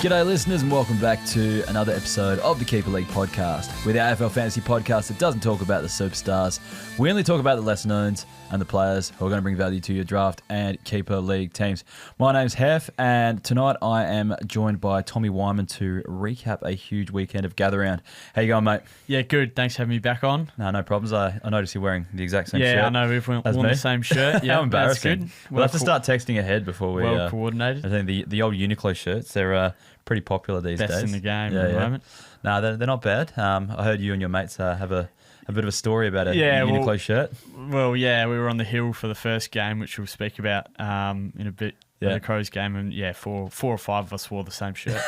G'day listeners and welcome back to another episode of the Keeper League podcast. We're the AFL fantasy podcast that doesn't talk about the superstars. We only talk about the lesser knowns and the players who are going to bring value to your draft and Keeper League teams. My name's Heff and tonight I am joined by Tommy Wyman to recap a huge weekend of gather round. How you going, mate? Yeah, good. Thanks for having me back on. No problems. I noticed you're wearing the exact same shirt. Yeah, I know. We've worn the same shirt. Yeah, How embarrassing. That's good. We'll have to start texting ahead before we... Well coordinated. I think the old Uniqlo shirts, they're pretty popular these days. Best in the game at the moment. No, they're not bad. I heard you and your mates have a bit of a story about a Uniqlo shirt. Well, yeah, we were on the hill for the first game, which we'll speak about in a bit. The Crows game, and four or five of us wore the same shirt.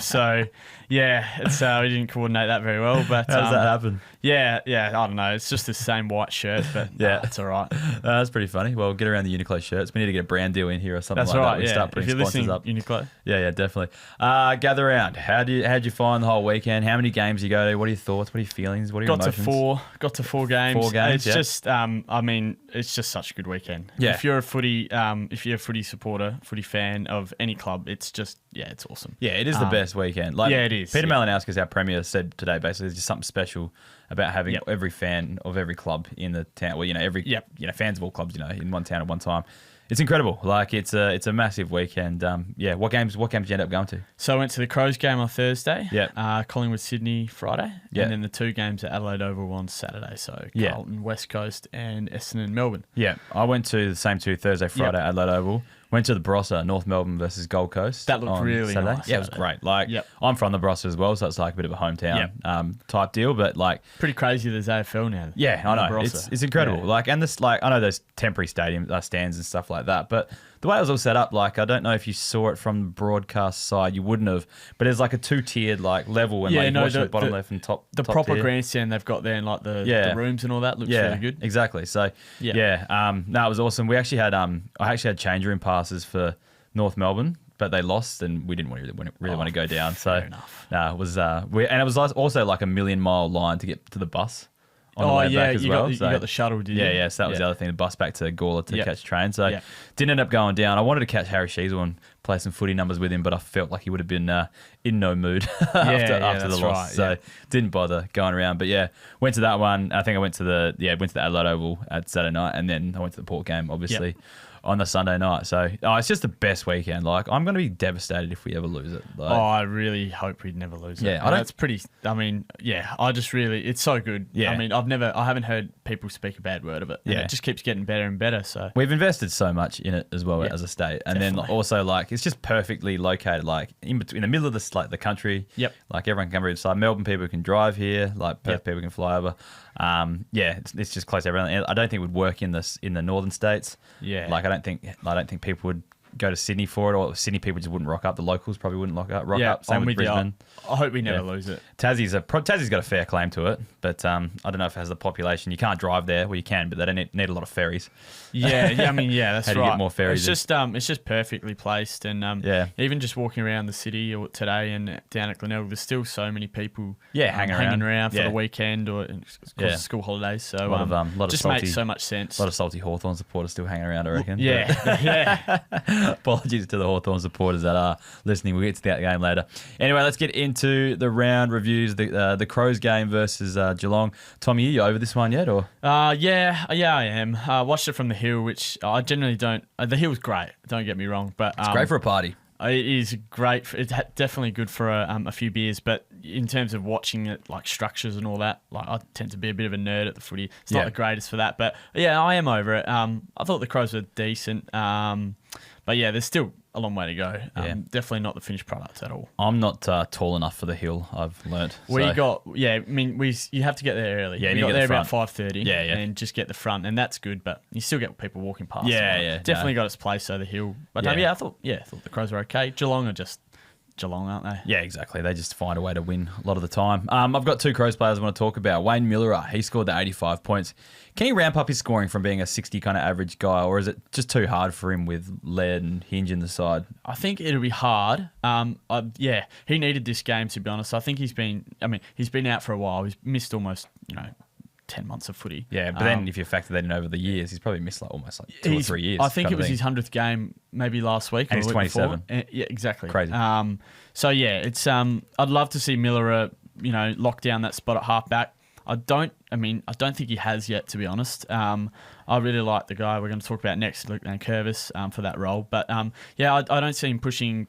So yeah, it's we didn't coordinate that very well. But how does that happen? Yeah, I don't know. It's just the same white shirt, but it's all right. That's pretty funny. Well, get around the Uniqlo shirts. We need to get a brand deal in here or something. That's like right. that. We start putting sponsors up. Uniqlo. Yeah, definitely. Gather round. How'd you find the whole weekend? How many games you go to? What are your thoughts? What are your feelings? What are your emotions? Got to four games. Four games. It's just it's just such a good weekend. Yeah. If you're a footy supporter, footy fan of any club, it's just it's awesome. Yeah, it is the best weekend. It is. Peter Malinowskis, our premier, said today basically there's just something special about having every fan of every club in the town. Well, fans of all clubs, in one town at one time. It's incredible. Like it's a massive weekend. What games did you end up going to? So I went to the Crows game on Thursday. Yeah. Collingwood Sydney Friday. Yeah. And then the two games at Adelaide Oval on Saturday. So Carlton West Coast and Essendon Melbourne. Yeah. I went to the same two Thursday, Friday at Adelaide Oval. Went to the Barossa, North Melbourne versus Gold Coast. That looked really Saturday. nice. Yeah, it was great. I'm from the Barossa as well, so it's like a bit of a hometown type deal. But pretty crazy there's AFL now. Yeah, I know. It's incredible. Yeah. I know there's temporary stadium stands and stuff like that, but the way it was all set up, I don't know if you saw it from the broadcast side, you wouldn't have. But there's a two-tiered level, and you watch the bottom left and top. The top proper tier. Grandstand they've got there, and the rooms and all that looks really good. Exactly. So it was awesome. We actually had I actually had change room passes for North Melbourne, but they lost, and we didn't really want to go down. So it was and it was also like a 1,000,000-mile line to get to the bus. On the way back as you got the shuttle, did you? Yeah, so that was the other thing, the bus back to Gawler to catch train. So didn't end up going down. I wanted to catch Harry Sheasel and play some footy numbers with him, but I felt like he would have been in no mood after the loss. Right, so didn't bother going around. But went to that one. I think I went to the Adelaide Oval at Saturday night, and then I went to the Port game, obviously. On the Sunday night. So it's just the best weekend. I'm going to be devastated if we ever lose it. I really hope we'd never lose it. Yeah, it's so good. Yeah. I haven't heard people speak a bad word of it. And it just keeps getting better and better. So we've invested so much in it as well as a state. And then also it's just perfectly located, in the middle of the country. Yep. Everyone can come over. So Melbourne people can drive here, Perth people can fly over. It's just close to everything. I don't think it would work in the northern states. Yeah. I don't think people would go to Sydney for it, or Sydney people just wouldn't rock up. The locals probably wouldn't rock up. Same with Brisbane. I hope we never lose it. Tassie's got a fair claim to it, but I don't know if it has the population. You can't drive there. Well, you can, but they don't need a lot of ferries. That's How right. do you get more ferries? It's just perfectly placed, and even just walking around the city today and down at Glenelg, there's still so many people hanging around for the weekend or school holidays. So a lot of just salty, makes so much sense. A lot of salty Hawthorn supporters still hanging around, I reckon. Yeah. Apologies to the Hawthorn supporters that are listening. We'll get to that game later. Anyway, let's get into the round reviews. The Crows game versus Geelong. Tommy, are you over this one yet? Or I am. Watched it from the hill, which I generally don't. The hill's great. Don't get me wrong, but it's great for a party. It is great. It's definitely good for a few beers, but in terms of watching it, structures and all that, I tend to be a bit of a nerd at the footy. It's not the greatest for that, but I am over it. I thought the Crows were decent, but there's still a long way to go. Definitely not the finished product at all. I'm not tall enough for the hill, I've learnt. You have to get there early. Yeah, we got there about 5:30 yeah. and just get the front, and that's good, but you still get people walking past. Definitely got its place, the hill. But I thought the Crows were okay. Geelong are just Geelong, aren't they? Yeah, exactly. They just find a way to win a lot of the time. I've got two Crows players I want to talk about. Wayne Miller, he scored the 85 points. Can he ramp up his scoring from being a 60 kind of average guy, or is it just too hard for him with Laird and Hinge in the side? I think it'll be hard. He needed this game, to be honest. I think he's been out for a while. He's missed almost, 10 months of footy. Yeah, but then if you factor that in over the years, he's probably missed almost 2 or 3 years. I think it was his 100th game maybe last week. And he's 27. Yeah, exactly. Crazy. So yeah, it's I'd love to see Miller, lock down that spot at halfback. I don't think he has yet, to be honest. I really like the guy we're going to talk about next, Luke Nankervis, for that role. But I don't see him pushing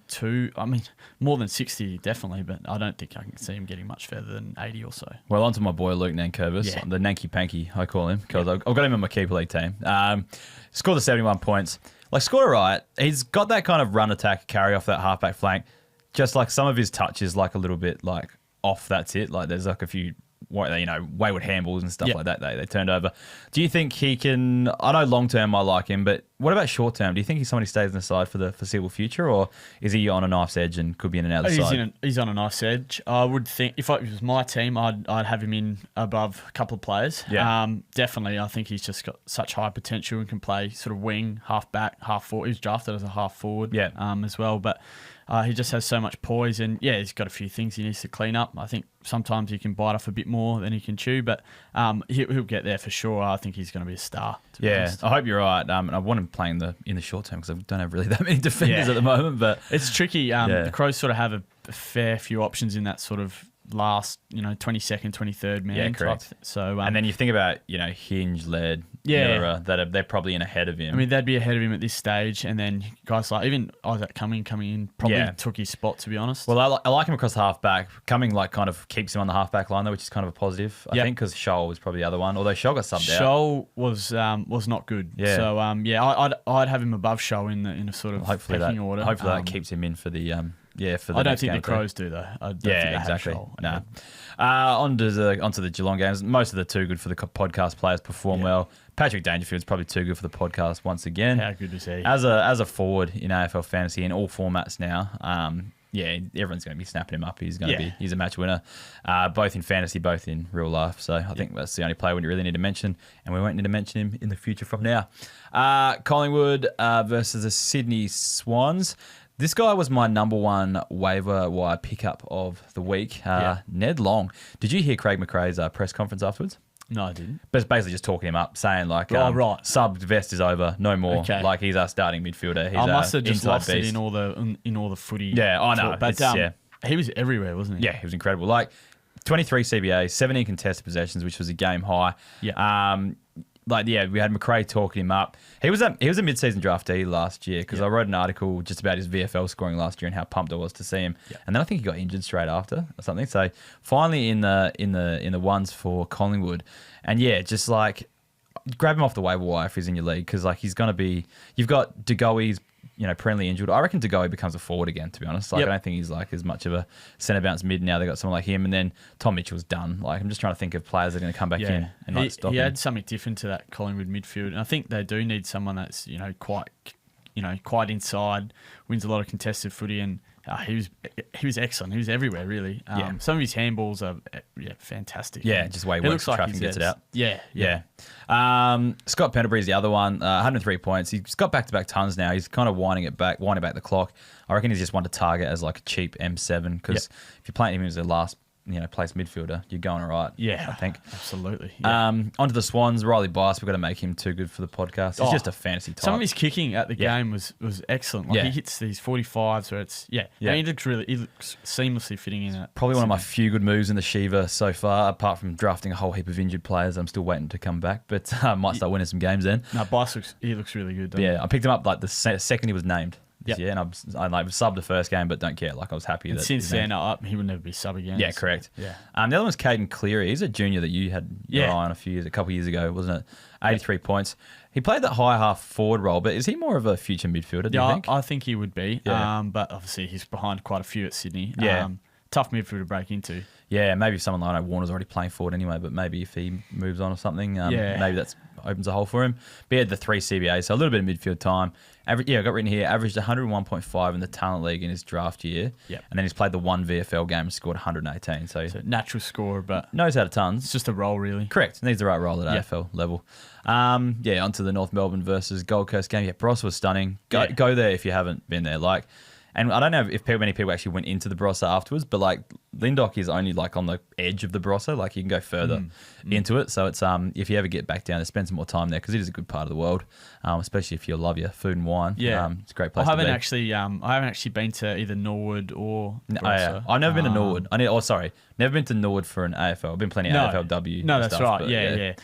more than 60, definitely, but I don't think I can see him getting much further than 80 or so. Well, on to my boy Luke Nankervis, the Nanky Panky, I call him, because I've got him in my keeper league team. Scored the 71 points. Scored it right. He's got that kind of run attack, carry off that halfback flank. Just some of his touches, a little bit off, that's it. There's a few wayward handballs and stuff like that they turned over. Do you think he can... I know long-term I like him, but what about short-term? Do you think he's somebody who stays on the side for the foreseeable future, or is he on a knife's edge and could be in and out of the side? He's on a knife's edge. I would think, if it was my team, I'd have him in above a couple of players. Yeah. Definitely, I think he's just got such high potential and can play sort of wing, half-back, half-forward. He was drafted as a half-forward as well, but... he just has so much poise, and he's got a few things he needs to clean up. I think sometimes he can bite off a bit more than he can chew, but he'll get there for sure. I think he's going to be a star. To be honest. I hope you're right. And I want him playing in the short term because I don't have really that many defenders at the moment. But it's tricky. The Crows sort of have a fair few options in that sort of last, 22nd, 23rd man. Yeah, correct. Type. So, and then you think about, Hinge, Led, Mira, they're probably in ahead of him. They'd be ahead of him at this stage, and then guys like even Isaac coming in probably took his spot, to be honest. Well, I like him across the halfback. Cumming kind of keeps him on the halfback line though, which is kind of a positive, I think, because Scholl was probably the other one. Although Scholl got subbed out. Scholl was not good. Yeah. So I'd have him above Scholl in a sort of pecking order. Hopefully that keeps him in for the for the I don't think the Crows do though. I don't think exactly. No. Onto the Geelong games. Most of the too good for the podcast players perform well. Patrick Dangerfield's probably too good for the podcast once again. How good is he? As a forward in AFL fantasy in all formats now. Everyone's going to be snapping him up. He's going to be. He's a match winner, both in fantasy, both in real life. So I think that's the only player we really need to mention, and we won't need to mention him in the future from now. Collingwood versus the Sydney Swans. This guy was my number one waiver wire pickup of the week. Ned Long. Did you hear Craig McRae's press conference afterwards? No, I didn't. But it's basically just talking him up, saying sub vest is over, no more. Okay. He's our starting midfielder. He's I must have just lost beast. it in all the footy. Yeah, I know. But he was everywhere, wasn't he? Yeah, he was incredible. 23 CBA, 17 contested possessions, which was a game high. Yeah. We had McRae talking him up. He was a mid-season draftee last year because I wrote an article just about his VFL scoring last year and how pumped I was to see him. Yeah. And then I think he got injured straight after or something. So finally in the ones for Collingwood, and just grab him off the waiver wire if he's in your league because he's going to be. You've got DeGoey's perennially injured. I reckon DeGoey becomes a forward again, to be honest. I don't think he's as much of a centre bounce mid now. They've got someone like him, and then Tom Mitchell's done. I'm just trying to think of players that are going to come back in and stop him. He had something different to that Collingwood midfield, and I think they do need someone that's quite inside, wins a lot of contested footy, and he was excellent. He was everywhere, really. Some of his handballs are fantastic. Yeah, just way works the traffic and gets it out. Yeah. Scott Pendlebury's the other one. 103 points. He's got back-to-back tons now. He's kind of winding back the clock. I reckon he's just one to target as a cheap M7 because if you're playing him as the last place midfielder, you're going all right. Yeah, I think. Absolutely. Yeah. Onto the Swans, Riley Bice. We've got to make him too good for the podcast. He's just a fantasy type. Some of his kicking at the game was excellent. He hits these 45s where it's he looks seamlessly fitting in it. Probably one of my few good moves in the Shiva so far, apart from drafting a whole heap of injured players. I'm still waiting to come back, but I might start winning some games then. No, Bice looks really good. I picked him up the second he was named. Yeah, and I subbed the first game, but don't care. I was happy that since then he would never be sub again. Yeah, correct. Yeah. The other one's Caden Cleary. He's a junior that you had your eye on a couple years ago, wasn't it? 83 points. He played that high half forward role, but is he more of a future midfielder? Do you think? I think he would be. Yeah. But obviously he's behind quite a few at Sydney. Yeah. Tough midfield to break into. Yeah, maybe if someone like Warner's already playing forward anyway, but maybe if he moves on or something, maybe that opens a hole for him. But he had the 3 CBA, so a little bit of midfield time. I got written here, averaged 101.5 in the Talent League in his draft year. Yep. And then he's played the one VFL game and scored 118. So natural scorer, but knows how to tons. It's just a role, really. Correct. Needs the right role at AFL level. Onto the North Melbourne versus Gold Coast game. Yeah, Bros was stunning. Go there if you haven't been there. And I don't know if many people actually went into the Barossa afterwards, but like Lyndoch is only like on the edge of the Barossa. Like you can go further into it. So it's if you ever get back down there, spend some more time there because it is a good part of the world, especially if you love your food and wine. Yeah, it's a great place. I haven't actually been to either Norwood or Barossa. I've never been to Norwood. Never been to Norwood for an AFL. I've been plenty of AFLW. No, that's stuff, right.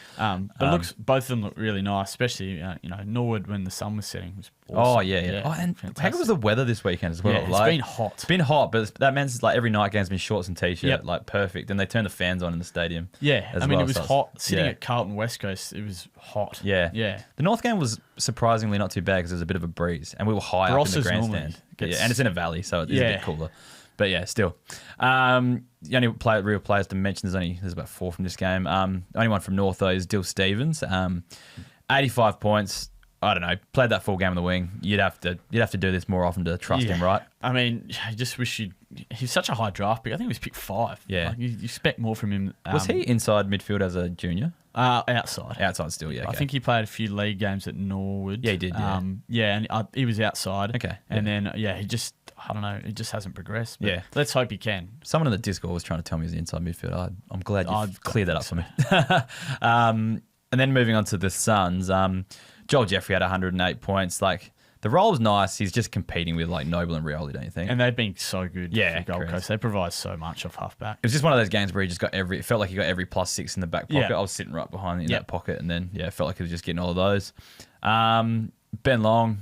But But both of them look really nice, especially Norwood when the sun was setting was awesome. Oh yeah. And fantastic. how good was the weather this weekend as well? Yeah, it's been hot. It's been hot, but that means like every night game's been shorts and t-shirt, like perfect. And they turn the fans on in the stadium. Yeah, it was hot. Sitting at Carlton West Coast, it was hot. Yeah. The North game was surprisingly not too bad because there was a bit of a breeze, and we were high up in the grandstand. And it's in a valley, so it is a bit cooler. But yeah, still. The only real players to mention, there's about 4 from this game. Only one from North, though, is Dill Stevens. 85 points. I don't know. Played that full game on the wing. You'd have to do this more often to trust him, right? I mean, I just wish he's such a high draft pick. I think he was picked 5. Yeah. Like, you expect more from him. Was he inside midfield as a junior? Outside. Outside still, yeah. Okay. I think he played a few league games at Norwood. Yeah, he did, yeah. And he was outside. Okay. And then, he just, I don't know, it just hasn't progressed. But yeah. Let's hope he can. Someone in the Discord was trying to tell me he was inside midfield. I'm glad you've cleared that up for me. And then moving on to the Suns, Joel Jeffrey had 108 points. Like, the role's nice. He's just competing with like Noble and Rioli, don't you think? And they've been so good for Gold correct. Coast. They provide so much off halfback. It was just one of those games where he just got it felt like he got every +6 in the back pocket. I was sitting right behind in that pocket, and then it felt like he was just getting all of those. Ben Long,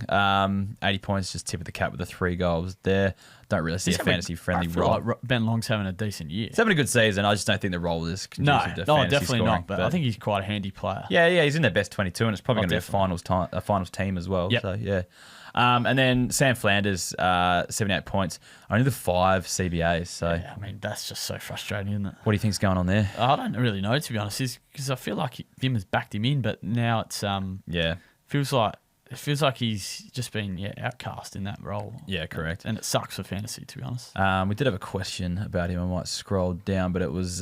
80 points, just tip of the cap with the 3 goals there. Don't really see a fantasy-friendly role. Like Ben Long's having a decent year. He's having a good season. I just don't think the role is conducive to fantasy definitely scoring, not. But I think he's quite a handy player. Yeah, he's in their best 22, and it's probably going to be a finals team as well. Yep. So yeah. And then Sam Flanders, 78 points, only the 5 CBAs. So I mean, that's just so frustrating, isn't it? What do you think's going on there? I don't really know, to be honest, because I feel like Vim has backed him in, but now it's feels like he's just been outcast in that role. Yeah, correct. And it sucks for fantasy, to be honest. We did have a question about him. I might scroll down, but it was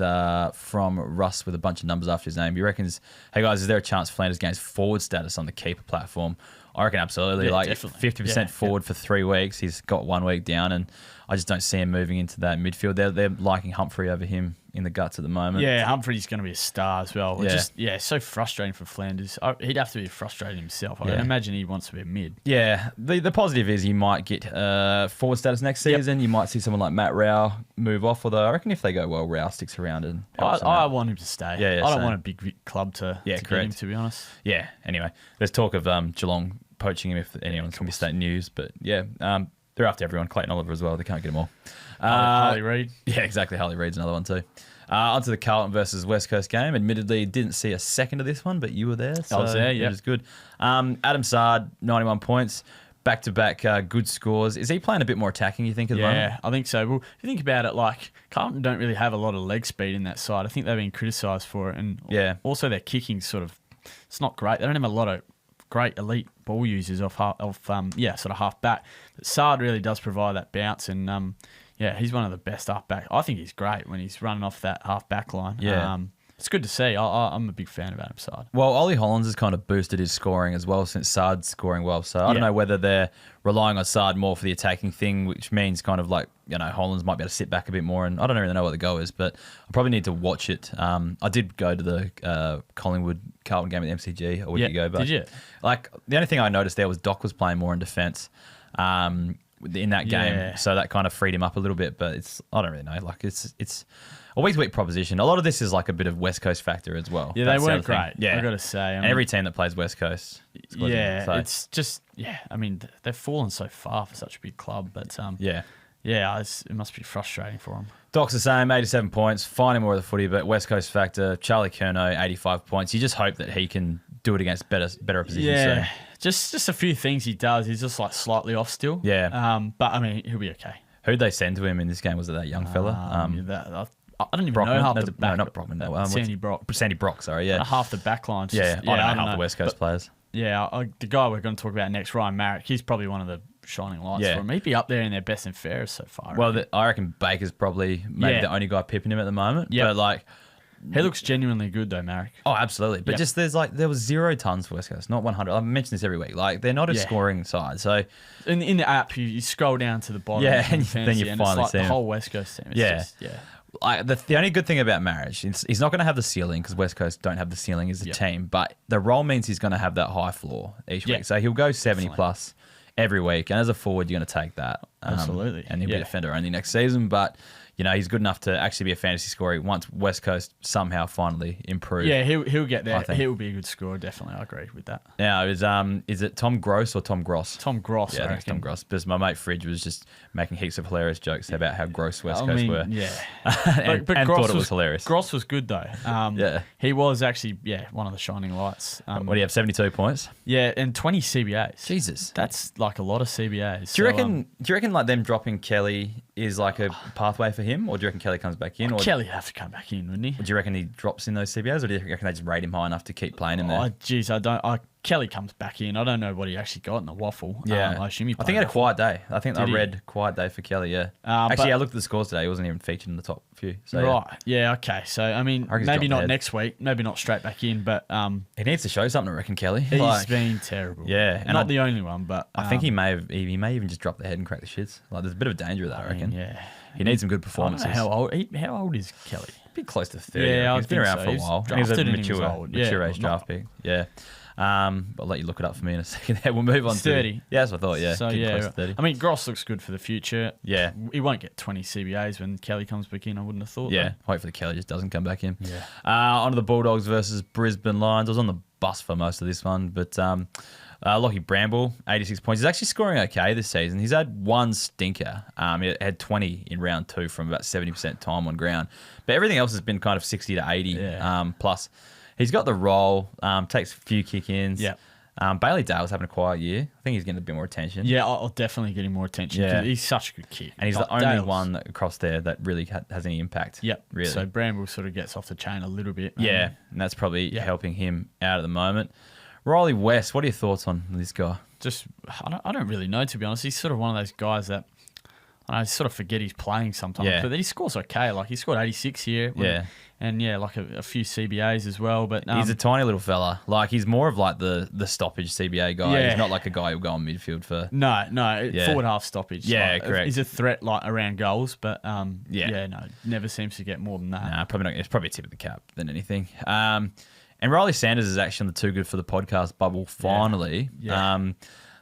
from Russ with a bunch of numbers after his name. He reckons, hey guys, is there a chance Flanders gains forward status on the keeper platform? I reckon absolutely. Like definitely. 50% forward for 3 weeks. He's got 1 week down, and I just don't see him moving into that midfield. They're liking Humphrey over him in the guts at the moment. Yeah, Humphrey's going to be a star as well. It's so frustrating for Flanders. He'd have to be frustrated himself. I imagine he wants to be a mid. Yeah, the positive is you might get forward status next season. You might see someone like Matt Rao move off, although I reckon if they go well, Rao sticks around and I want him to stay. I don't want a big club to get him, to be honest. Yeah, anyway, there's talk of Geelong poaching him if anyone's going to be state news, but they're after everyone. Clayton Oliver as well. They can't get them all. Harley Reid. Yeah, exactly. Harley Reid's another one too. Onto the Carlton versus West Coast game. Admittedly, didn't see a second of this one, but you were there. So I was there, yeah. It was good. Adam Sard, 91 points. Back-to-back good scores. Is he playing a bit more attacking, you think, at the moment? Yeah, I think so. Well, if you think about it, like, Carlton don't really have a lot of leg speed in that side. I think they've been criticised for it. And also their kicking it's not great. They don't have a lot of great elite ball users sort of half back. But Sard really does provide that bounce, and he's one of the best half back. I think he's great when he's running off that half back line. Yeah. It's good to see. I'm a big fan of Adam Sard. Well, Ollie Hollands has kind of boosted his scoring as well since Sard's scoring well. So I don't know whether they're relying on Sard more for the attacking thing, which means kind of like, Hollands might be able to sit back a bit more. And I don't really know what the goal is, but I probably need to watch it. I did go to the Collingwood-Carlton game at the MCG a week ago. But did you? Like, the only thing I noticed there was Doc was playing more in defence in that game. Yeah. So that kind of freed him up a little bit. But I don't really know. Like, it's a week proposition. A lot of this is like a bit of West Coast factor as well. Yeah, they weren't great. Yeah, I've got to say. And every team that plays West Coast. It's just, I mean, they've fallen so far for such a big club. But it must be frustrating for them. Doc's the same, 87 points, finding more of the footy, but West Coast factor, Charlie Curnow, 85 points. You just hope that he can do it against better opposition. Yeah, just a few things he does. He's just like slightly off still. Yeah. But I mean, he'll be okay. Who'd they send to him in this game? Was it that young fella? I don't even know half the back. No, not Brockman. Sandy Brock. Sandy Brock, sorry, yeah. Half the back line. I don't know half the West Coast players. Yeah, the guy we're going to talk about next, Ryan Marrick, he's probably one of the shining lights for him. He'd be up there in their best and fairest so far. Well, I reckon Baker's probably maybe the only guy pipping him at the moment. But like, He looks genuinely good though, Marek. Oh, absolutely. But just there was 0 tons for West Coast, not 100. I've mentioned this every week. Like they're not a scoring side. So in the app, you scroll down to the bottom. Yeah, and fantasy, then you and finally it's see like the him. whole West Coast team. It's the only good thing about Marriage is he's not going to have the ceiling because West Coast don't have the ceiling as a team, but the role means he's going to have that high floor each week. So he'll go 70 plus every week, and as a forward, you're going to take that. Absolutely. And he'll be a defender only next season, but he's good enough to actually be a fantasy scorer once West Coast somehow finally improve. Yeah, he'll get there. He'll be a good scorer, definitely. I agree with that. Now, is it Tom Gross or Tom Gross? Tom Gross, Yeah, I think it's Tom Gross. Because my mate Fridge was just making heaps of hilarious jokes about how gross West Coast were. Yeah. and but thought it was hilarious. Gross was good, though. He was actually, one of the shining lights. What do you have, 72 points? Yeah, and 20 CBAs. Jesus. That's like a lot of CBAs. Do you reckon like them dropping Kelly is like a pathway for him, or do you reckon Kelly comes back in? Or Kelly would have to come back in, wouldn't he? do you reckon he drops in those CBAs, or do you reckon they just rate him high enough to keep playing him there? Oh, geez, Kelly comes back in. I don't know what he actually got in the waffle. Yeah, I assume he think he had a quiet day. I think I he? read quiet day for Kelly. Yeah, actually, I looked at the scores today. He wasn't even featured in the top few. So, right. Yeah. Okay. So I mean, maybe not next week. Maybe not straight back in. But he needs to show something. I reckon Kelly. He's been terrible. Yeah, and not the only one, but I think he may even just drop the head and crack the shits. Like there's a bit of danger of that. I reckon. Yeah. He needs some good performances. How old is Kelly? Be close to 30. Yeah, he's been around for a while. He's a mature age draft pick. Yeah. I'll let you look it up for me in a second. We'll move on. 30. Yeah, that's what I thought. Yeah. So close to 30. I mean, Gross looks good for the future. Yeah. He won't get 20 CBAs when Kelly comes back in. I wouldn't have thought. Yeah. Hopefully Kelly just doesn't come back in. Yeah. On to the Bulldogs versus Brisbane Lions. I was on the bus for most of this one, but Lockie Bramble, 86 points. He's actually scoring okay this season. He's had one stinker. He had 20 in round 2 from about 70% time on ground. But everything else has been kind of 60 to 80 plus. He's got the role, takes a few kick-ins. Yeah. Bailey Dale's having a quiet year. I think he's getting a bit more attention. Yeah, I'll definitely get him more attention because he's such a good kick. And he's the only one across there that really has any impact. Yep. Really. So Bramble sort of gets off the chain a little bit. Yeah, and that's probably helping him out at the moment. Riley West, what are your thoughts on this guy? I don't really know, to be honest. He's sort of one of those guys that I sort of forget he's playing sometimes. Yeah. But then he scores okay. Like he scored 86 here. Yeah. And like a few CBAs as well. But he's a tiny little fella. Like he's more of like the stoppage CBA guy. Yeah. He's not like a guy who'll go on midfield for. No, forward half stoppage. Yeah, like, correct. He's a threat like around goals, but no, never seems to get more than that. Nah, probably not. It's probably a tip of the cap than anything. And Riley Sanders is actually on the Too Good for the Podcast bubble finally. Yeah.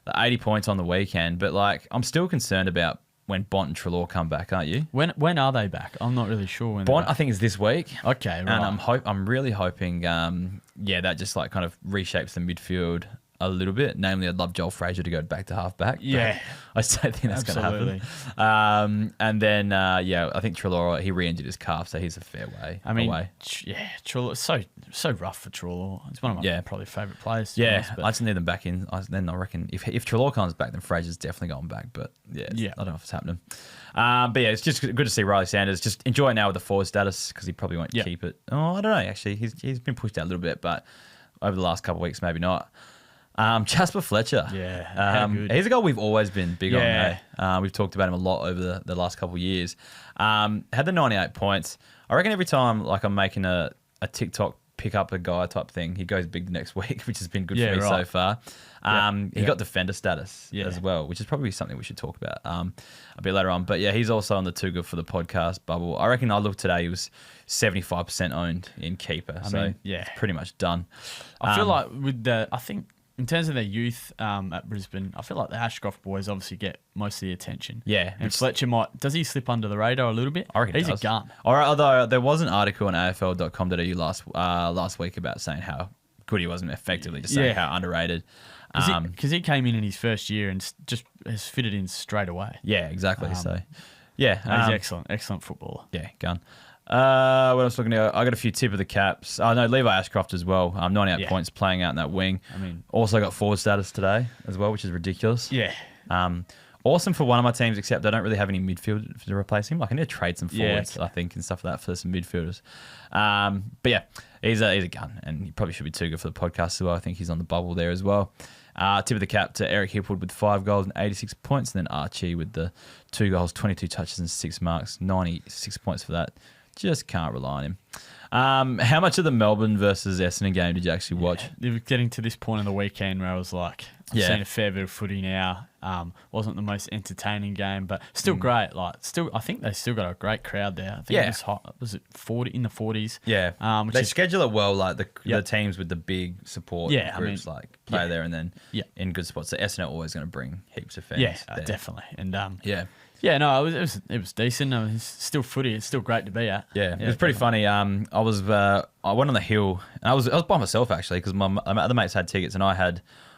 The 80 points on the weekend, but like I'm still concerned about when Bont and Treloar come back, aren't you? When are they back? I'm not really sure when. Bont, I think, is this week. Okay, right. And I'm really hoping, that just like kind of reshapes the midfield a little bit. Namely, I'd love Joel Frazier to go back to halfback. Yeah, I just don't think that's going to happen. And then, I think Treloar, he re-injured his calf, so he's a fair way away. Treloar, so rough for Treloar. He's one of my probably favourite players. Honest, I just need them back in. Then I reckon if Treloar comes back, then Frazier's definitely going back. But I don't know if it's happening. But it's just good to see Riley Sanders. Just enjoy it now with the forward status because he probably won't keep it. Oh, I don't know. Actually, he's been pushed out a little bit, but over the last couple of weeks, maybe not. Jasper Fletcher. Yeah, good. He's a guy we've always been big on. We've talked about him a lot over the last couple of years. Had the 98 points. I reckon every time like I'm making a TikTok pick up a guy type thing, he goes big the next week, which has been good for me so far. He got defender status as well, which is probably something we should talk about a bit later on. But he's also on the Too Good for the Podcast bubble. I reckon I looked today, he was 75% owned in keeper. It's pretty much done. I feel like I think in terms of their youth at Brisbane, I feel like the Ashcroft boys obviously get most of the attention. Yeah. And Fletcher does he slip under the radar a little bit? I reckon he's a gun. All right, although there was an article on AFL.com.au last week about saying how good he wasn't, effectively just saying how underrated. Because he came in his first year and just has fitted in straight away. Yeah, exactly. He's excellent footballer. Yeah, gun. What else looking at? I got a few tip of the caps. Oh no, Levi Ashcroft as well. 98 points playing out in that wing. I mean, also got forward status today as well, which is ridiculous. Yeah. Awesome for one of my teams, except I don't really have any midfield to replace him. Like I need to trade some forwards, I think, and stuff like that for some midfielders. But he's a gun, and he probably should be too good for the podcast as well. I think he's on the bubble there as well. Tip of the cap to Eric Hipwood with 5 goals and 86 points, and then Archie with the 2 goals, 22 touches and 6 marks, 96 points for that. just can't rely on him. How much of the Melbourne versus Essendon game did you actually watch? Getting to this point in the weekend where I was like, I've seen a fair bit of footy now. Wasn't the most entertaining game, but still great. I think they still got a great crowd there. I think it was hot. Was it 40 in the 40s? Yeah. They schedule it well, like the teams with the big support groups play there and then in good spots. So Essendon are always going to bring heaps of fans. Yeah, there. definitely. And yeah, no, it was decent. It's still footy. It's still great to be at. Yeah, it was pretty funny. I went on the hill, and I was by myself actually because my other mates had tickets, and I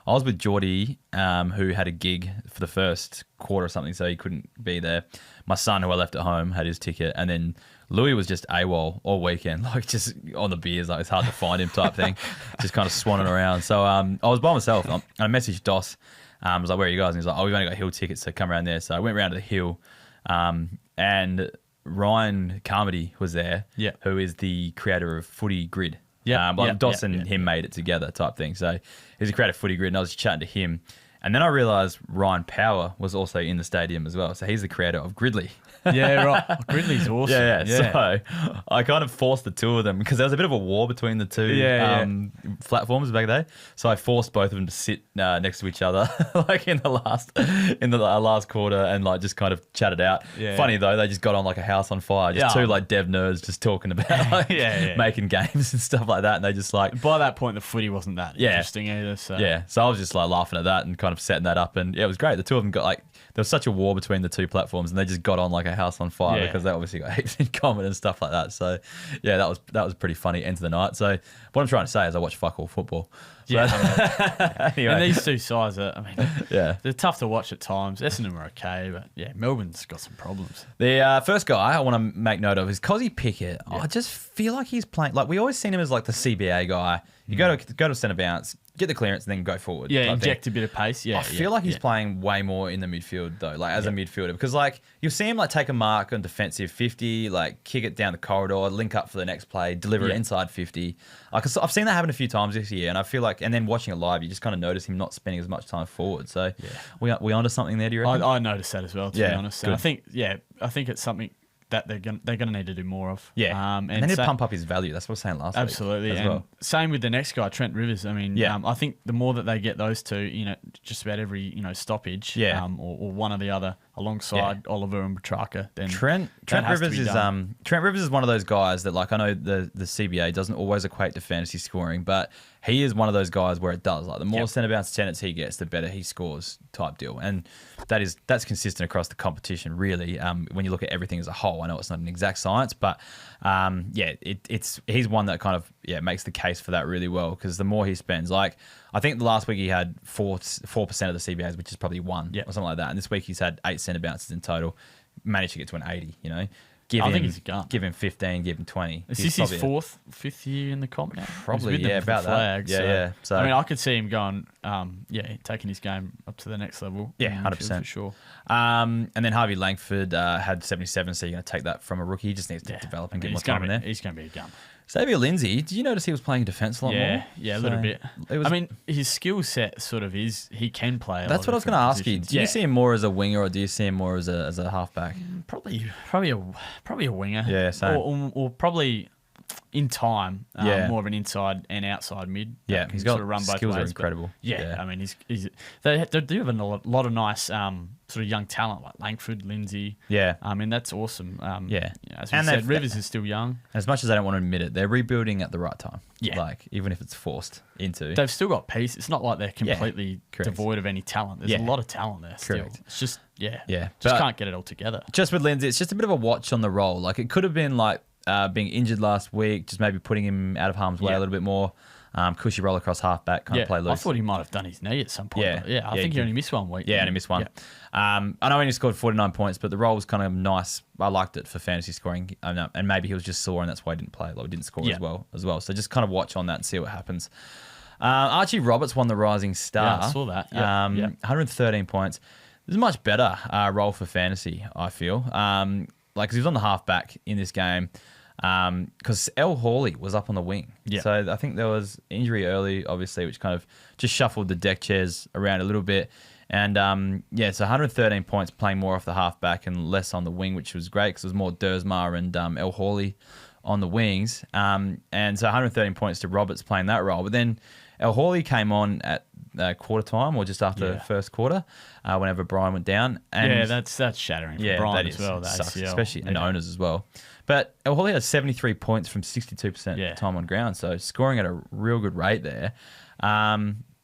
was with Geordie, who had a gig for the first quarter or something, so he couldn't be there. My son, who I left at home, had his ticket, and then Louis was just AWOL all weekend, like just on the beers, like it's hard to find him type thing, just kind of swanning around. So I was by myself, and I messaged Doss. I was like, where are you guys? And he's like, we've only got hill tickets, so come around there. So I went around to the hill, and Ryan Carmody was there, who is the creator of Footy Grid. Doss and him made it together type thing. So he's a creator of Footy Grid, and I was chatting to him. And then I realised Ryan Power was also in the stadium as well. So he's the creator of Gridley. Yeah, right. Gridley's awesome. Yeah. So I kind of forced the two of them because there was a bit of a war between the two platforms back there. So I forced both of them to sit next to each other, like in the last quarter, and like just kind of chat it out. Yeah, funny though, they just got on like a house on fire. Just two like dev nerds just talking about making games and stuff like that. And they just like by that point the footy wasn't that interesting either. So so I was just like laughing at that and kind of setting that up, and it was great. The two of them got like there was such a war between the two platforms, and they just got on like a house on fire because they obviously got heaps in common and stuff like that. So yeah, that was pretty funny end of the night. So what I'm trying to say is I watch fuck all football. So anyway. And these two sides are, they're tough to watch at times. Essendon were okay, but Melbourne's got some problems. The first guy I want to make note of is Cozzy Pickett. I just feel like he's playing like we always seen him as like the CBA guy. You go to centre bounce, get the clearance, and then go forward. Yeah, inject a bit of pace. Yeah, I feel like he's playing way more in the midfield though, like as a midfielder, because like you'll see him like take a mark on defensive 50, like kick it down the corridor, link up for the next play, deliver it inside 50. Like I've seen that happen a few times this year, and I feel like, and then watching it live, you just kind of notice him not spending as much time forward. So we onto something there, do you reckon? I noticed that as well, to be honest. And I think it's something that they're gonna need to do more of. Yeah, and they need to pump up his value. That's what I was saying last week. Absolutely, and well. Same with the next guy, Trent Rivers. I mean, I think the more that they get those two, just about every stoppage, or one or the other alongside Oliver and Petrarca, then Trent Rivers is one of those guys that, like, I know the CBA doesn't always equate to fantasy scoring, but he is one of those guys where it does. Like the more centre bounce attendance he gets, the better he scores type deal, and that's consistent across the competition. Really, when you look at everything as a whole, I know it's not an exact science, but he's one that kind of makes the case for that really well, because the more he spends, like I think the last week he had 4% of the CBAs, which is probably one or something like that, and this week he's had 8 centre bounces in total, managed to get to an 80. I think he's a gun. Give him 15, give him 20. Is this his fifth year in the comp now? Probably, about flag, that. So I mean, I could see him going, taking his game up to the next level. Yeah, 100%. For sure. And then Harvey Langford had 77, so you're going to take that from a rookie. He just needs to develop and get more time in there. He's going to be a gun. Xavier Lindsay, did you notice he was playing defence a lot more? Yeah, a little bit. I mean, his skill set sort of is, he can play That's what I was going to ask you. Do you see him more as a winger, or do you see him more as a halfback? Probably a winger. Yeah, same. Or probably in time, more of an inside and outside mid. Yeah, he's got sort of run both skills ways, are incredible. I mean, they do have a lot of nice sort of young talent like Langford, Lindsay. Yeah, I mean that's awesome. As we said, Rivers is still young. As much as they don't want to admit it, they're rebuilding at the right time. Yeah, like even if it's forced into, they've still got peace. It's not like they're completely devoid of any talent. There's a lot of talent there still. It's just just can't get it all together. Just with Lindsay, it's just a bit of a watch on the roll. Like it could have been like being injured last week, just maybe putting him out of harm's way a little bit more. Cushy roll across halfback, kind of play loose. I thought he might have done his knee at some point. I think he only missed 1 week. Yeah, only missed one. Yeah. I know he only scored 49 points, but the role was kind of nice. I liked it for fantasy scoring, and maybe he was just sore, and that's why he didn't play. Like, he didn't score as well. So just kind of watch on that and see what happens. Archie Roberts won the Rising Star. Yeah, I saw that. 113 points. This is a much better role for fantasy, I feel. Cause he was on the halfback in this game. Because El Hawley was up on the wing. Yeah. So I think there was injury early, obviously, which kind of just shuffled the deck chairs around a little bit. And so 113 points, playing more off the halfback and less on the wing, which was great because it was more Dersma and El Hawley on the wings. And so 113 points to Roberts playing that role. But then El Hawley came on at quarter time or just after the first quarter, whenever Brian went down. And that's shattering for Brian as well. That sucks, ACL. especially and owners as well. But El Hawley had 73 points from 62% time on ground, so scoring at a real good rate there.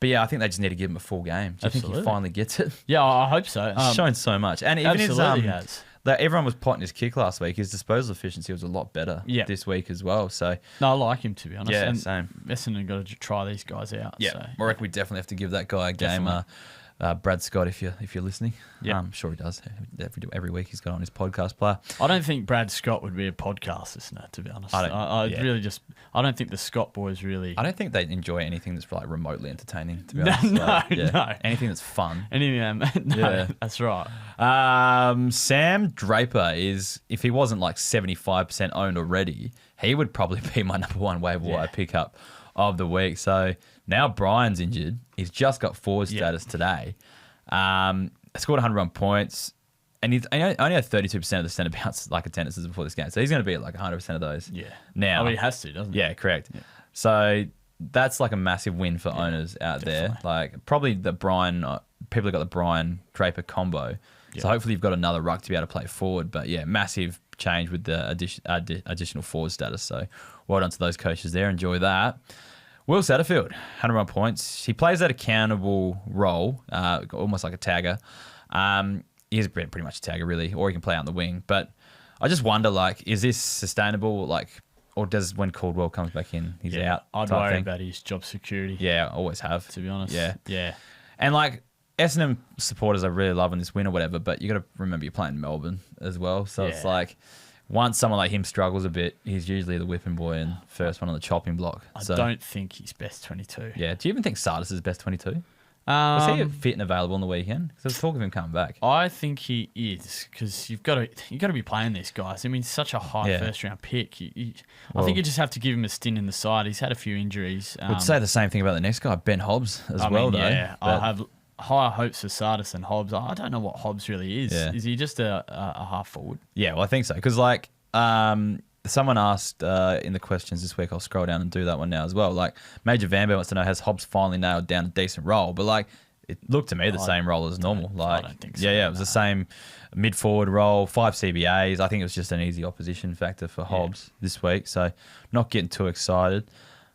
But yeah, I think they just need to give him a full game. Do you think he finally gets it? Yeah, I hope so. He's shown so much. And even absolutely has. Everyone was potting his kick last week. His disposal efficiency was a lot better this week as well. So no, I like him, to be honest. Yeah, and same. Essendon got to try these guys out. Yeah, so. I reckon we definitely have to give that guy a game. Brad Scott, if you're listening, I'm sure he does. Every week he's got on his podcast player. I don't think Brad Scott would be a podcast listener, to be honest. I don't think the Scott boys really. I don't think they enjoy anything that's like remotely entertaining. To be honest, no, anything that's fun. That's right. Sam Draper is, if he wasn't like 75% owned already, he would probably be my number one waiver wire pickup of the week. So now Brian's injured. He's just got forward status today. Scored 101 points. And he's only had 32% of the centre bounce like attendances before this game. So he's going to be at like 100% of those now. He has to, doesn't he? Yeah, correct. Yeah. So that's like a massive win for owners out there. Like probably the Brian, people have got the Brian Draper combo. Yeah. So hopefully you've got another ruck to be able to play forward. But yeah, massive change with the additional forward status. So well done to those coaches there. Enjoy that. Will Satterfield, 101 points. He plays that accountable role, almost like a tagger. He's pretty much a tagger, really, or he can play out on the wing. But I just wonder, like, is this sustainable? Like, or does when Caldwell comes back in, he's out? I'd worry about his job security. Yeah, I always have. To be honest. Yeah. And, like, Essendon supporters are really loving this win or whatever, but you got to remember you're playing Melbourne as well. So it's like, once someone like him struggles a bit, he's usually the whipping boy and first one on the chopping block. I don't think he's best 22. Yeah. Do you even think Sardis is best 22? Was he fit and available on the weekend? Because there's talk of him coming back. I think he is, because you've got to be playing these guys. I mean, such a high first round pick. I think you just have to give him a stint in the side. He's had a few injuries. Would say the same thing about the next guy, Ben Hobbs, though. Yeah, I have higher hopes for Sardis and Hobbs. I don't know what Hobbs really is. Yeah. Is he just a half forward? Yeah, well, I think so. Because someone asked in the questions this week, I'll scroll down and do that one now as well. Like, Major Vanberg wants to know, has Hobbs finally nailed down a decent role? But, like, it looked to me the same role as normal. Like, I don't think so. Yeah, it was the same mid-forward role, 5 CBAs. I think it was just an easy opposition factor for Hobbs this week. So, not getting too excited.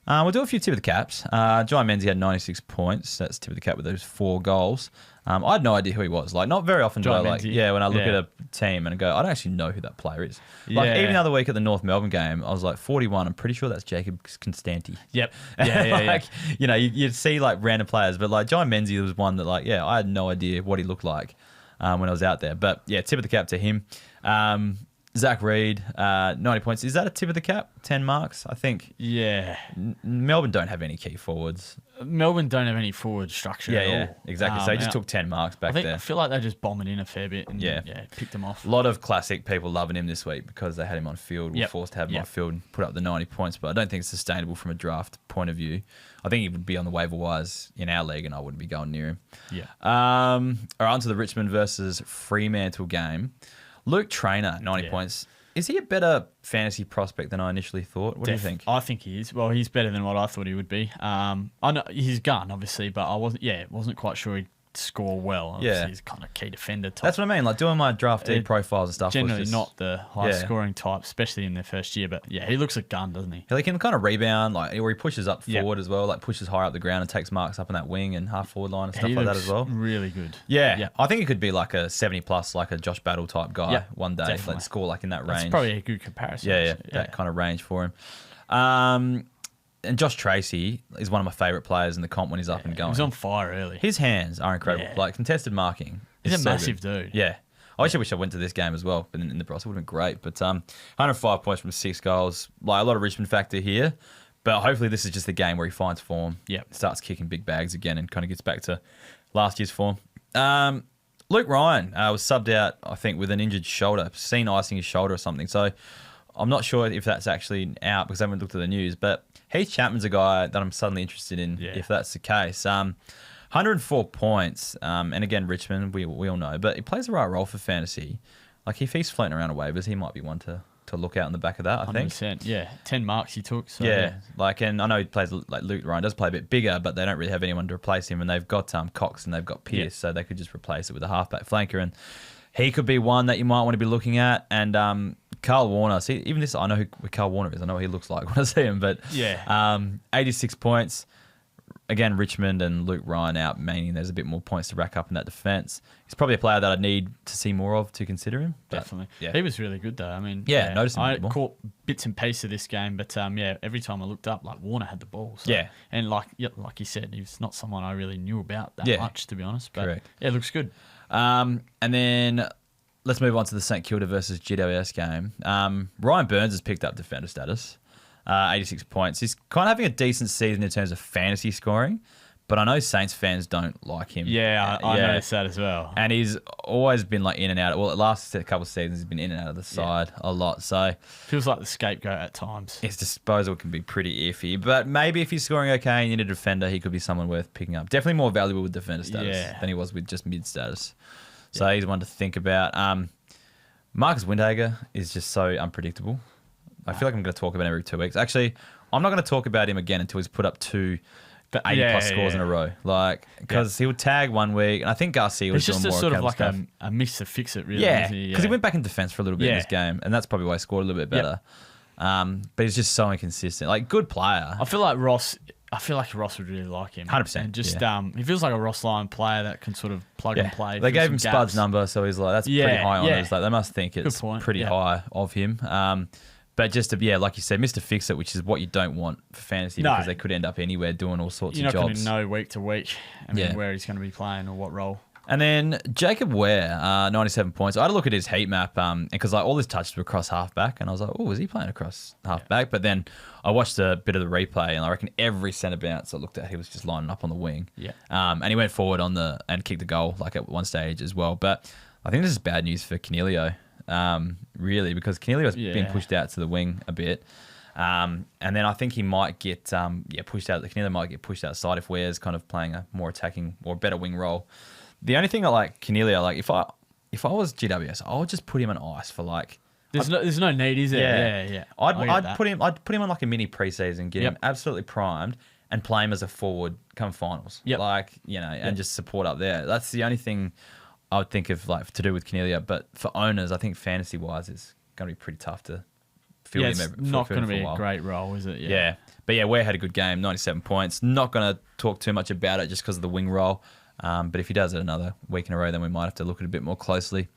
We'll do a few tip of the caps. John Menzies had 96 points. That's tip of the cap with those 4 goals. I had no idea who he was. Like, not very often do I when I look at a team and I go, I don't actually know who that player is. Like, even the other week at the North Melbourne game, I was like, 41, I'm pretty sure that's Jacob Constanti. Yep. Like, you know, you'd see like random players, but like John Menzies was one that like, I had no idea what he looked like when I was out there. But yeah, tip of the cap to him. Zach Reed, 90 points. Is that a tip of the cap? 10 marks, I think. Yeah. Melbourne don't have any key forwards. Melbourne don't have any forward structure at all. Yeah, exactly. So he just took 10 marks back there. I feel like they just bombed in a fair bit and picked them off. A lot of classic people loving him this week because they had him on field. Were forced to have him on field and put up the 90 points. But I don't think it's sustainable from a draft point of view. I think he would be on the waiver wires in our league and I wouldn't be going near him. Yeah. All right, on to the Richmond versus Fremantle game. Luke Traynor, 90 points. Is he a better fantasy prospect than I initially thought? What do you think? I think he is. Well, he's better than what I thought he would be. I know he's gun, obviously, but I wasn't quite sure he'd score well. Obviously, he's kind of key defender type. That's what I mean. Like, doing my draftee profiles and stuff. Generally not the high scoring type, especially in their first year. But yeah, he looks a gun, doesn't he? He can kind of rebound, like, or he pushes up forward as well, like pushes higher up the ground and takes marks up in that wing and half forward line and stuff like that as well. Really good. Yeah. I think he could be like a 70 plus, like a Josh Battle type guy one day. Definitely. Like, score like in that range. That's probably a good comparison. Yeah, that kind of range for him. And Josh Tracy is one of my favourite players in the comp when he's up and going. He was on fire early. His hands are incredible. Yeah. Like, contested marking. He's a massive dude. Yeah. I wish I went to this game as well, but in the process, it would have been great. But 105 points from 6 goals. Like, a lot of Richmond factor here. But hopefully this is just the game where he finds form. Starts kicking big bags again and kind of gets back to last year's form. Luke Ryan was subbed out, I think, with an injured shoulder. Seen icing his shoulder or something. So I'm not sure if that's actually out because I haven't looked at the news. But Heath Chapman's a guy that I'm suddenly interested in if that's the case. 104 points. And again, Richmond, we all know, but he plays the right role for fantasy. Like if he's floating around a waivers, he might be one to look out in the back of that, I think. 100%, yeah. 10 marks he took. So yeah, like, and I know he plays, like Luke Ryan does play a bit bigger, but they don't really have anyone to replace him, and they've got Cox and they've got Pearce, so they could just replace it with a halfback flanker, and he could be one that you might want to be looking at. And Carl Warner, see, even this, I know who Carl Warner is. I know what he looks like when I see him, but 86 points. Again, Richmond and Luke Ryan out, meaning there's a bit more points to rack up in that defence. He's probably a player that I'd need to see more of to consider him. Definitely. He was really good, though. I mean, noticed him I a bit more. caught bits and pieces of this game, but every time I looked up, like Warner had the ball. So, Yeah. And like you said, he's not someone I really knew about that much, to be honest. But Correct. Yeah, it looks good. And then let's move on to the St Kilda versus GWS game. Ryan Burns has picked up defender status, 86 points. He's kind of having a decent season in terms of fantasy scoring, but I know Saints fans don't like him. Yeah, I noticed that as well. And he's always been like in and out. Well, the last couple of seasons, he's been in and out of the side a lot. So feels like the scapegoat at times. his disposal can be pretty iffy. But maybe if he's scoring okay and you need a defender, he could be someone worth picking up. Definitely more valuable with defender status than he was with just mid status. So he's one to think about. Marcus Windhager is just so unpredictable. I feel like I'm going to talk about him every 2 weeks. Actually, I'm not going to talk about him again until he's put up 2 80-plus scores in a row. Like, because he'll tag 1 week, and I think Garcia was doing more. It's just sort of like stuff. a miss to fix it, really. Yeah, because he went back in defence for a little bit in this game, and that's probably why he scored a little bit better. But he's just so inconsistent. Like, good player. I feel like Ross would really like him. 100%. And just he feels like a Ross Lyon player that can sort of plug and play. They gave him Spud's number, so he's like, that's pretty high on us. Like, they must think it's pretty high of him. But just to, like you said, Mr. Fix It, which is what you don't want for fantasy because they could end up anywhere doing all sorts of jobs. You're not going to know week to week where he's going to be playing or what role. And then Jacob Ware, 97 points. I had a look at his heat map because all his touches were across halfback, and I was like, oh, was he playing across halfback? But then I watched a bit of the replay, and I reckon every centre bounce I looked at, he was just lining up on the wing. Yeah. And he went forward and kicked the goal like at one stage as well. But I think this is bad news for Canelio. Really, because Canelio's been pushed out to the wing a bit. And then I think he might get pushed out. Canelio might get pushed outside if Ware's kind of playing a more attacking or better wing role. The only thing I like Canelio, like if I was GWS, I would just put him on ice for like. There's no need, is there? Yeah. I'd put him on like a mini preseason, get him absolutely primed, and play him as a forward come finals. Yep. Like and just support up there. That's the only thing I would think of like to do with Canelio. But for owners, I think fantasy wise, it's going to be pretty tough to field him. It's not going to be a great role, is it? Yeah. But Ware had a good game, 97 points. Not going to talk too much about it just because of the wing role. But if he does it another week in a row, then we might have to look at it a bit more closely.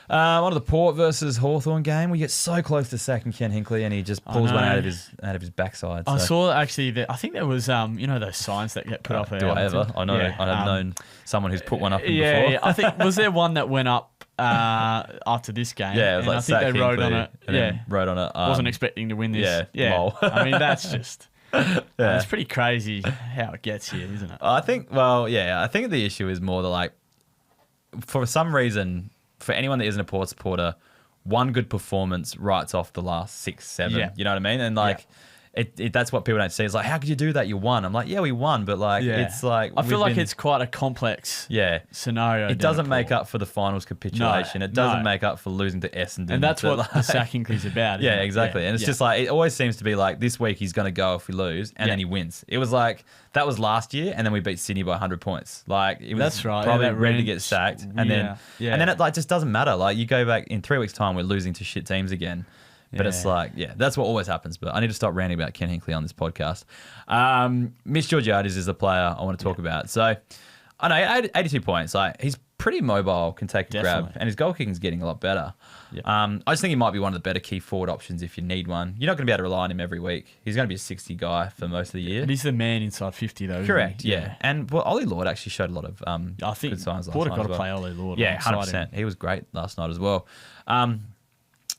On to the Port versus Hawthorn game. We get so close to sacking Ken Hinkley, and he just pulls one out of his backside. So. I saw actually that. I think there was those signs that get put up. Do I ever? I know. Yeah, I've known someone who's put one up before. Yeah, I think was there one that went up after this game? Yeah, it was like I think they wrote on it. Wrote on it. Wasn't expecting to win this. Yeah. I mean, that's just. It's pretty crazy how it gets here, isn't it? I think the issue is more that for some reason, for anyone that isn't a Port supporter, one good performance writes off the last 6, 7. Yeah. You know what I mean? And that's what people don't see. It's like, how could you do that? You won. I'm like, yeah, we won, but it's like I feel like it's quite a complex scenario. It doesn't make up for the finals capitulation. It doesn't make up for losing to Essendon. And that's what the sacking is about. Yeah, exactly. And it's just like, it always seems to be like this week he's going to go if we lose, and then he wins. It was like, that was last year, and then we beat Sydney by 100 points. Like, it was that's right. probably ready to get sacked. And then it just doesn't matter. Like, you go back in 3 weeks' time, we're losing to shit teams again. But it's like, that's what always happens. But I need to stop ranting about Ken Hinkley on this podcast. Mitch Georgiades is the player I want to talk about. So, I know, 82 points. Like, he's pretty mobile, can take a grab, and his goal kicking's getting a lot better. Yep. I just think he might be one of the better key forward options if you need one. You're not going to be able to rely on him every week. He's going to be a 60 guy for most of the year. And he's the man inside 50, though. Correct, yeah. And Ollie Lord actually showed a lot of I think good signs last Port night. Have got to play Ollie Lord. Yeah, 100%. He was great last night as well.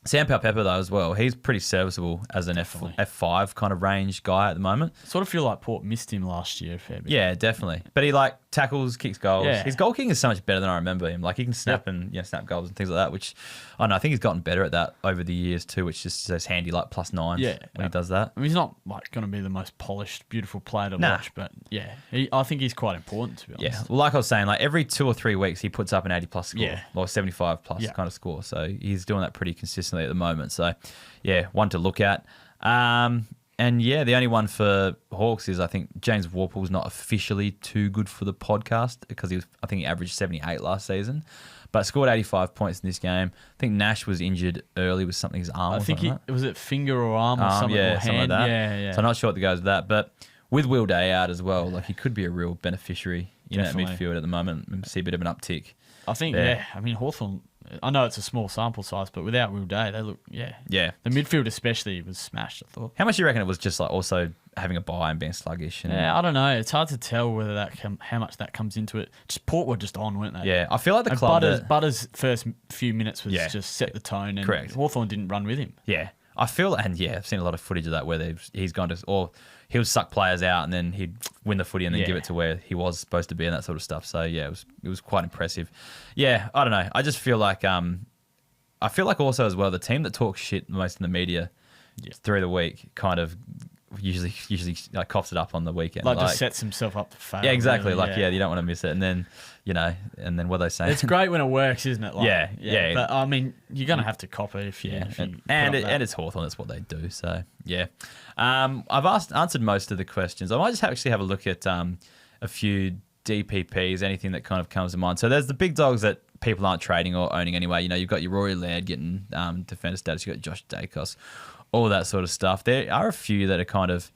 Sam Powell-Pepper, though, as well, he's pretty serviceable as an F5 kind of range guy at the moment. Sort of feel like Port missed him last year a fair bit. Yeah, definitely. But tackles, kicks goals. Yeah. His goal kicking is so much better than I remember him. Like he can snap and snap goals and things like that. Which I don't know. I think he's gotten better at that over the years too. Which just says handy like +9s when he does that. I mean, he's not like going to be the most polished, beautiful player to watch, but I think he's quite important to be honest. Yeah, well, like I was saying, like every 2 or 3 weeks he puts up an 80+ score or 75+ kind of score. So he's doing that pretty consistently at the moment. So yeah, one to look at. And yeah, the only one for Hawks is I think James Warple's not officially too good for the podcast because I think he averaged 78 last season, but scored 85 points in this game. I think Nash was injured early with something his arm. I think was it finger or arm or something or hand. Something like that. Yeah. So I'm not sure what the goes with that, but with Will Day out as well, like he could be a real beneficiary in that midfield at the moment and see a bit of an uptick. I think I mean Hawthorn. I know it's a small sample size, but without Will Day, they look, the midfield especially was smashed. I thought. How much do you reckon it was just like also having a bye and being sluggish? And I don't know. It's hard to tell whether how much that comes into it. Port were just on, weren't they? Yeah, I feel like the club. Butters' first few minutes was just set the tone, and correct. Hawthorn didn't run with him. Yeah, I feel, and I've seen a lot of footage of that where he's gone to, or he'll suck players out and then he'd win the footy and then give it to where he was supposed to be and that sort of stuff. So yeah, it was quite impressive. Yeah, I don't know. I just feel like also as well the team that talks shit most in the media through the week kind of usually like coughs it up on the weekend. Like just sets himself up to fail. Yeah, exactly. Really, you don't want to miss it. And then and then what they say. It's great when it works, isn't it? Like, yeah. But I mean, you're gonna have to cop it if you. And it's Hawthorn. That's what they do. So yeah, I've answered most of the questions. I might just actually have a look at a few DPPs, anything that kind of comes to mind. So there's the big dogs that people aren't trading or owning anyway. You've got your Rory Laird getting defender status. You've got Josh Dacos, all that sort of stuff. There are a few that are kind of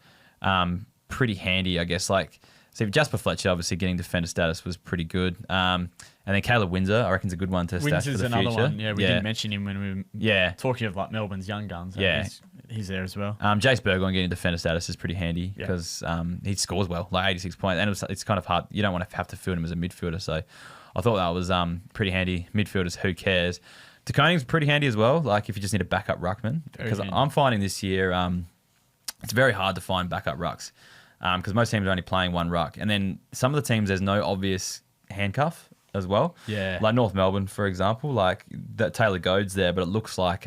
pretty handy, I guess. Like, so Jasper Fletcher obviously getting defender status was pretty good. And then Caleb Windsor, I reckon, is a good one to stash for the future. Windsor's another one. Yeah, we didn't mention him when we were talking of like Melbourne's young guns. Yeah. He's there as well. Jace Burgoyne getting defender status is pretty handy because he scores well, like 86 points. And it's kind of hard. You don't want to have to field him as a midfielder. So I thought that was pretty handy. Midfielders, who cares? De Koning's pretty handy as well, like if you just need a backup ruckman. Because I'm finding this year it's very hard to find backup rucks because most teams are only playing one ruck. And then some of the teams, there's no obvious handcuff as well. Yeah. Like North Melbourne, for example, like that Taylor Goad's there, but it looks like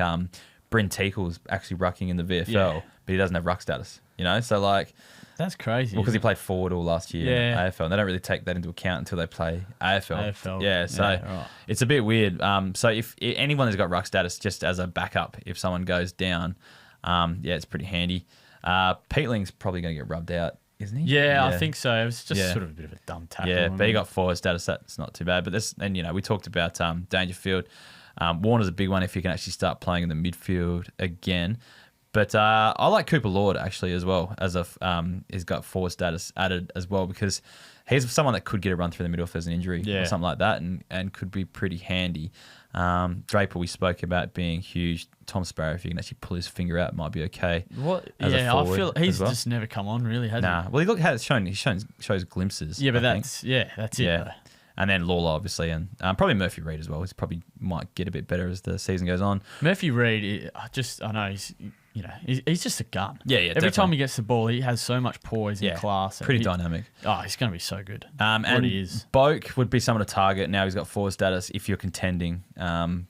Bryn Teakle's actually rucking in the VFL, but he doesn't have ruck status, So like... That's crazy. Well, because he played forward all last year in AFL, and they don't really take that into account until they play AFL. Yeah, so it's a bit weird. So if anyone has got ruck status just as a backup, if someone goes down, it's pretty handy. Peatling's probably going to get rubbed out, isn't he? Yeah, I think so. It was just sort of a bit of a dumb tackle. Yeah, but he got forward status. That's not too bad. But we talked about Dangerfield. Warner's a big one if he can actually start playing in the midfield again. But I like Cooper Lord actually as well he's got forward status added as well because he's someone that could get a run through the middle if there's an injury or something like that and could be pretty handy. Draper we spoke about being huge. Tom Sparrow, if you can actually pull his finger out, might be okay. What? I feel he's just never come on really, has he? Well, he shows glimpses. Yeah, but that's it. Though. And then Lawler, obviously, and probably Murphy Reid as well. He probably might get a bit better as the season goes on. Murphy Reid, I know he's just a gun. Yeah, Every time he gets the ball, he has so much poise and class. Pretty dynamic. Oh, he's going to be so good. And he is. Boak would be someone to target. Now he's got forward status if you're contending,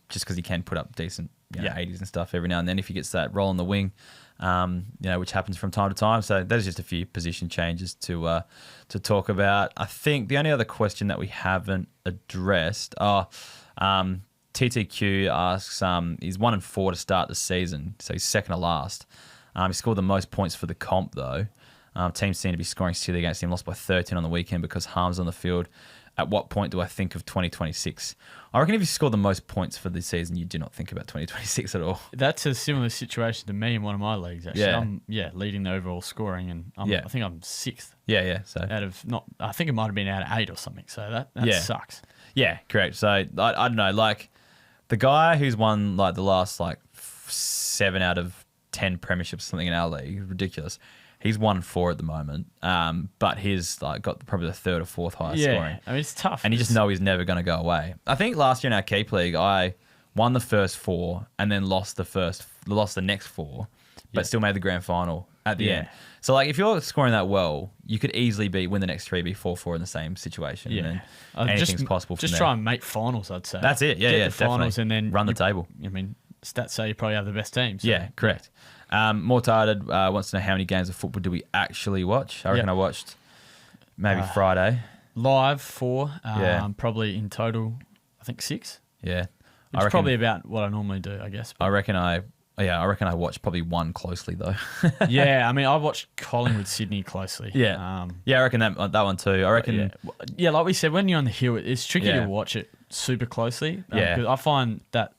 just because he can put up decent 80s and stuff every now and then if he gets that roll on the wing. Which happens from time to time. So there's just a few position changes to talk about. I think the only other question that we haven't addressed TTQ asks, he's 1-4 to start the season, so he's second to last. He scored the most points for the comp though. Teams seem to be scoring silly against him, lost by 13 on the weekend because Harm's on the field. At what point do I think of 2026? I reckon if you score the most points for the season, you do not think about 2026 at all. That's a similar situation to me in one of my leagues, actually. Yeah. I'm leading the overall scoring, and I think I'm 6th. Yeah. So I think it might have been out of 8 or something, so that sucks. Yeah, correct. So I don't know, like the guy who's won like the last 7 out of 10 premierships or something in our league, ridiculous. He's 1-4 at the moment, but he's got probably the 3rd or 4th highest scoring. I mean, it's tough. And you just know he's never going to go away. I think last year in our Keep League, I won the first 4 and then lost the next 4, but still made the grand final. at the Yeah. end. So, like, if you're scoring that well, you could easily win the next 3, be 4-4 in the same situation. Yeah. And then anything's possible from Just there. try and make finals, I'd say. That's it. Yeah, Get yeah, the finals definitely. and then run the table. I mean, stats say you probably have the best team. So. Yeah, correct. Mortarded wants to know how many games of football do we actually watch. I reckon I watched maybe Friday. Live 4, Yeah. probably in total, I think 6. Yeah. Which is probably about what I normally do, I guess. I reckon I watched probably one closely though. Yeah, I mean, I watched Collingwood Sydney closely. Yeah. I reckon that one too. I reckon. Yeah, like we said, when you're on the hill, it's tricky Yeah. to watch it super closely. Yeah. 'Cause I find that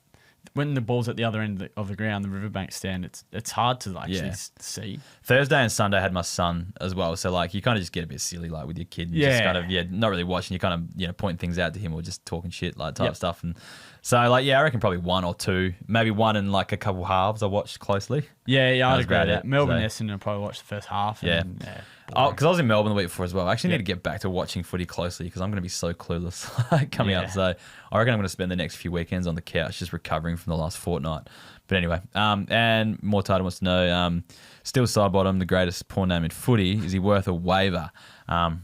when the ball's at the other end of the ground, the riverbank stand, it's hard to actually see. Thursday and Sunday I had my son as well, so like you kind of just get a bit silly like with your kid, and just kind of not really watching. You kind of pointing things out to him or just talking shit like type stuff, and so like I reckon probably 1 or 2, maybe 1 in like a couple halves I watched closely. Yeah, I'd agree with about that. it, Melbourne so. Essendon, I probably watched the first half. Yeah. And then, Because I was in Melbourne the week before as well. I actually need to get back to watching footy closely because I'm going to be so clueless coming up. So I reckon I'm going to spend the next few weekends on the couch just recovering from the last fortnight. But anyway, and Mortada wants to know, still side bottom, the greatest porn name in footy. Is he worth a waiver?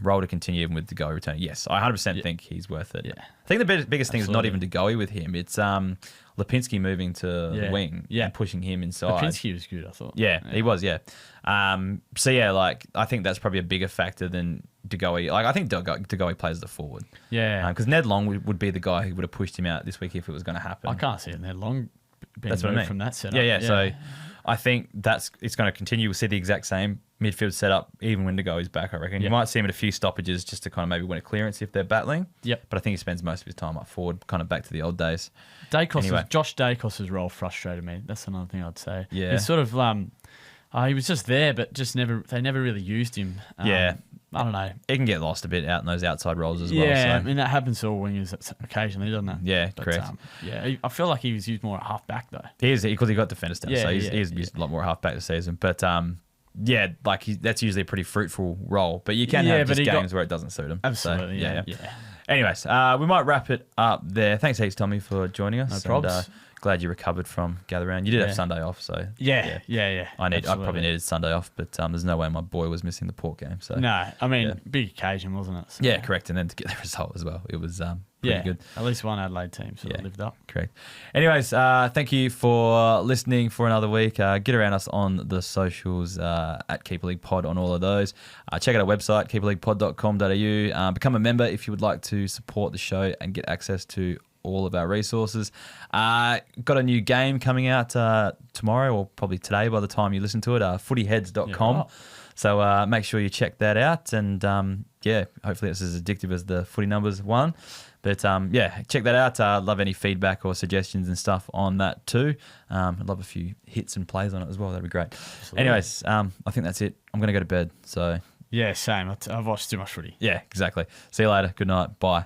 Role to continue even with DeGoey returning. Yes, I 100% think he's worth it. Yeah. I think the biggest thing is not even DeGoey with him. It's Lipinski moving to the wing and pushing him inside. Lipinski was good, I thought. Yeah, he was, so yeah, like I think that's probably a bigger factor than DeGoey. Like I think DeGoey plays the forward. Yeah. Because Ned Long would be the guy who would have pushed him out this week if it was going to happen. I can't see it. They're long being That's what I moved mean. from that setup. Yeah. So I think it's going to continue. We'll see the exact same midfield setup even when DeGoey's back, I reckon. You might see him at a few stoppages just to kind of maybe win a clearance if they're battling. Yep. But I think he spends most of his time up forward, kind of back to the old days. Josh Dacos' role frustrated me. That's another thing I'd say. Yeah. He's sort of he was just there, but they never really used him. I don't know. He can get lost a bit out in those outside roles as well. Yeah, So. I mean that happens to all wingers occasionally, doesn't it? Yeah, But, correct. I feel like he was used more at half back though. He is because he got defenders down, so he's Yeah. used a lot more halfback this season. But that's usually a pretty fruitful role. But you can have just games where it doesn't suit him. Absolutely, So, yeah. Anyways, we might wrap it up there. Thanks heaps, Tommy, for joining us. No probs. And, glad you recovered from gather round. You did have Sunday off, so Yeah. I probably needed Sunday off, but there's no way my boy was missing the Port game. So No, I mean big occasion, wasn't it? So, yeah, correct. And then to get the result as well, it was pretty good. At least one Adelaide team sort of lived up. Correct. Anyways, thank you for listening for another week. Get around us on the socials at Keeper League Pod on all of those. Check out our website, keeperleaguepod.com.au. Become a member if you would like to support the show and get access to all of our resources. Got a new game coming out tomorrow or probably today by the time you listen to it, footyheads.com. Yeah, right. So make sure you check that out. And hopefully it's as addictive as the footy numbers one. But check that out. Love any feedback or suggestions and stuff on that too. I'd love a few hits and plays on it as well. That'd be great. Absolutely. Anyways, I think that's it. I'm going to go to bed. So Yeah, same. I've watched too much footy. yeah, exactly. See you later. Good night. Bye.